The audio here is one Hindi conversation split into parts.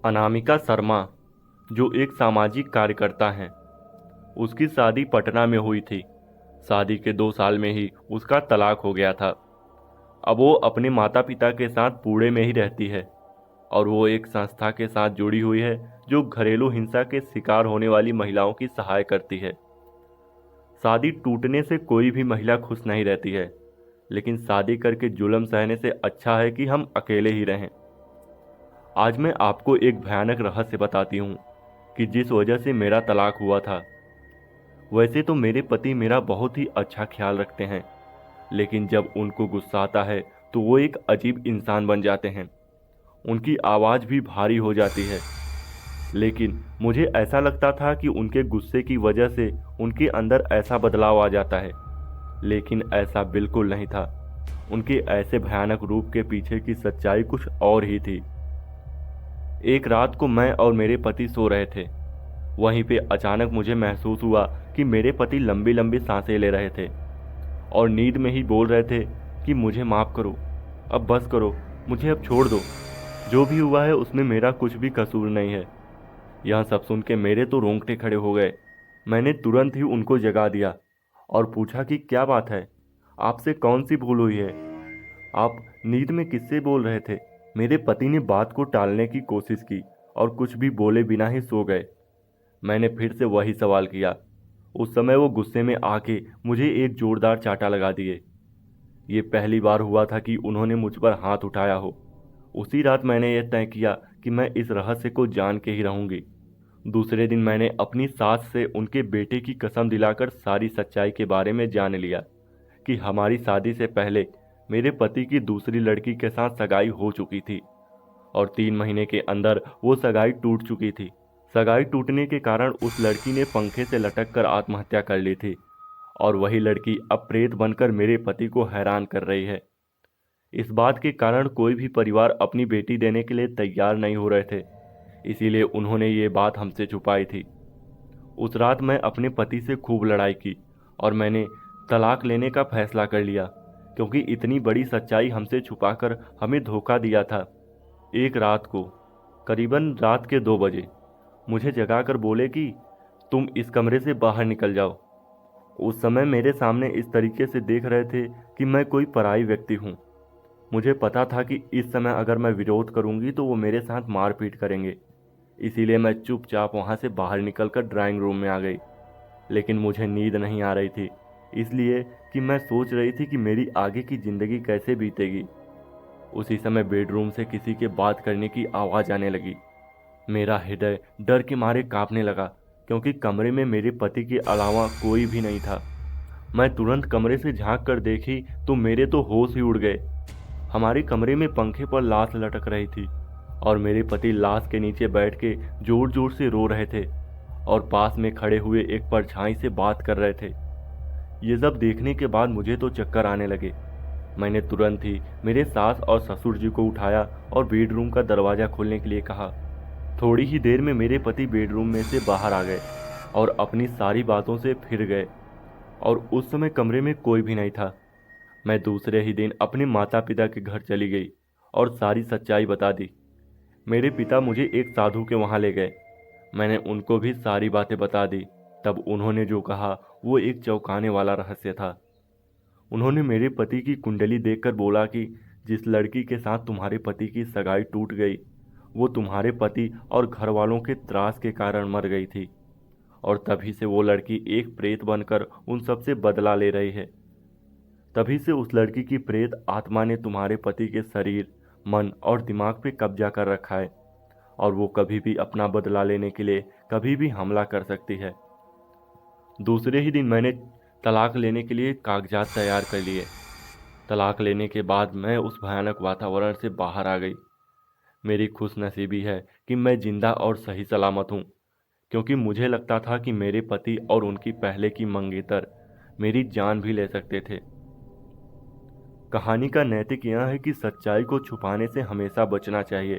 अनामिका शर्मा जो एक सामाजिक कार्यकर्ता हैं, उसकी शादी पटना में हुई थी। शादी के 2 साल में ही उसका तलाक हो गया था। अब वो अपने माता पिता के साथ पुणे में ही रहती है और वो एक संस्था के साथ जुड़ी हुई है जो घरेलू हिंसा के शिकार होने वाली महिलाओं की सहायता करती है। शादी टूटने से कोई भी महिला खुश नहीं रहती है, लेकिन शादी करके जुल्म सहने से अच्छा है कि हम अकेले ही रहें। आज मैं आपको एक भयानक रहस्य बताती हूँ कि जिस वजह से मेरा तलाक हुआ था। वैसे तो मेरे पति मेरा बहुत ही अच्छा ख्याल रखते हैं, लेकिन जब उनको गुस्सा आता है तो वो एक अजीब इंसान बन जाते हैं। उनकी आवाज़ भी भारी हो जाती है। लेकिन मुझे ऐसा लगता था कि उनके गुस्से की वजह से उनके अंदर ऐसा बदलाव आ जाता है, लेकिन ऐसा बिल्कुल नहीं था। उनके ऐसे भयानक रूप के पीछे की सच्चाई कुछ और ही थी। एक रात को मैं और मेरे पति सो रहे थे। वहीं पे अचानक मुझे महसूस हुआ कि मेरे पति लंबी लंबी सांसें ले रहे थे और नींद में ही बोल रहे थे कि मुझे माफ़ करो, अब बस करो, मुझे अब छोड़ दो। जो भी हुआ है उसमें मेरा कुछ भी कसूर नहीं है। यह सब सुन के मेरे तो रोंगटे खड़े हो गए। मैंने तुरंत ही उनको जगा दिया और पूछा कि क्या बात है, आपसे कौन सी भूल हुई है? आप नींद में किससे बोल रहे थे? मेरे पति ने बात को टालने की कोशिश की और कुछ भी बोले बिना ही सो गए। मैंने फिर से वही सवाल किया। उस समय वो गुस्से में आके मुझे एक जोरदार चांटा लगा दिए। ये पहली बार हुआ था कि उन्होंने मुझ पर हाथ उठाया हो। उसी रात मैंने यह तय किया कि मैं इस रहस्य को जान के ही रहूंगी। दूसरे दिन मैंने अपनी सास से उनके बेटे की कसम दिलाकर सारी सच्चाई के बारे में जान लिया कि हमारी शादी से पहले मेरे पति की दूसरी लड़की के साथ सगाई हो चुकी थी और 3 महीने के अंदर वो सगाई टूट चुकी थी। सगाई टूटने के कारण उस लड़की ने पंखे से लटक कर आत्महत्या कर ली थी और वही लड़की अब प्रेत बनकर मेरे पति को हैरान कर रही है। इस बात के कारण कोई भी परिवार अपनी बेटी देने के लिए तैयार नहीं हो रहे थे, इसीलिए उन्होंने ये बात हमसे छुपाई थी। उस रात मैं अपने पति से खूब लड़ाई की और मैंने तलाक लेने का फैसला कर लिया, क्योंकि इतनी बड़ी सच्चाई हमसे छुपाकर हमें धोखा दिया था। एक रात को करीबन रात के 2 बजे मुझे जगाकर बोले कि तुम इस कमरे से बाहर निकल जाओ। उस समय मेरे सामने इस तरीके से देख रहे थे कि मैं कोई पराई व्यक्ति हूँ। मुझे पता था कि इस समय अगर मैं विरोध करूंगी तो वो मेरे साथ मारपीट करेंगे, इसीलिए मैं चुपचाप वहाँ से बाहर निकलकर ड्राइंग रूम में आ गई। लेकिन मुझे नींद नहीं आ रही थी, इसलिए कि मैं सोच रही थी कि मेरी आगे की ज़िंदगी कैसे बीतेगी। उसी समय बेडरूम से किसी के बात करने की आवाज़ आने लगी। मेरा हृदय डर के मारे कांपने लगा, क्योंकि कमरे में मेरे पति के अलावा कोई भी नहीं था। मैं तुरंत कमरे से झांक कर देखी तो मेरे तो होश ही उड़ गए। हमारे कमरे में पंखे पर लाश लटक रही थी और मेरे पति लाश के नीचे बैठ के जोर जोर से रो रहे थे और पास में खड़े हुए एक परछाई से बात कर रहे थे। ये सब देखने के बाद मुझे तो चक्कर आने लगे। मैंने तुरंत ही मेरे सास और ससुर जी को उठाया और बेडरूम का दरवाज़ा खोलने के लिए कहा। थोड़ी ही देर में मेरे पति बेडरूम में से बाहर आ गए और अपनी सारी बातों से फिर गए और उस समय कमरे में कोई भी नहीं था। मैं दूसरे ही दिन अपने माता पिता के घर चली गई और सारी सच्चाई बता दी। मेरे पिता मुझे एक साधु के वहाँ ले गए। मैंने उनको भी सारी बातें बता दी। तब उन्होंने जो कहा वो एक चौंकाने वाला रहस्य था। उन्होंने मेरे पति की कुंडली देखकर बोला कि जिस लड़की के साथ तुम्हारे पति की सगाई टूट गई वो तुम्हारे पति और घर वालों के त्रास के कारण मर गई थी और तभी से वो लड़की एक प्रेत बनकर उन सबसे बदला ले रही है। तभी से उस लड़की की प्रेत आत्मा ने तुम्हारे पति के शरीर, मन और दिमाग पे कब्जा कर रखा है और वो कभी भी अपना बदला लेने के लिए कभी भी हमला कर सकती है। दूसरे ही दिन मैंने तलाक लेने के लिए कागजात तैयार कर लिए। तलाक लेने के बाद मैं उस भयानक वातावरण से बाहर आ गई। मेरी खुशनसीबी है कि मैं जिंदा और सही सलामत हूँ, क्योंकि मुझे लगता था कि मेरे पति और उनकी पहले की मंगेतर मेरी जान भी ले सकते थे। कहानी का नैतिक यह है कि सच्चाई को छुपाने से हमेशा बचना चाहिए।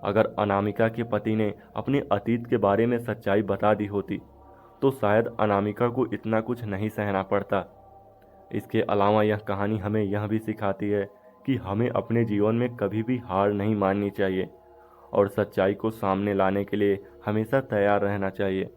अगर अनामिका के पति ने अपने अतीत के बारे में सच्चाई बता दी होती तो शायद अनामिका को इतना कुछ नहीं सहना पड़ता। इसके अलावा यह कहानी हमें यह भी सिखाती है कि हमें अपने जीवन में कभी भी हार नहीं माननी चाहिए और सच्चाई को सामने लाने के लिए हमेशा तैयार रहना चाहिए।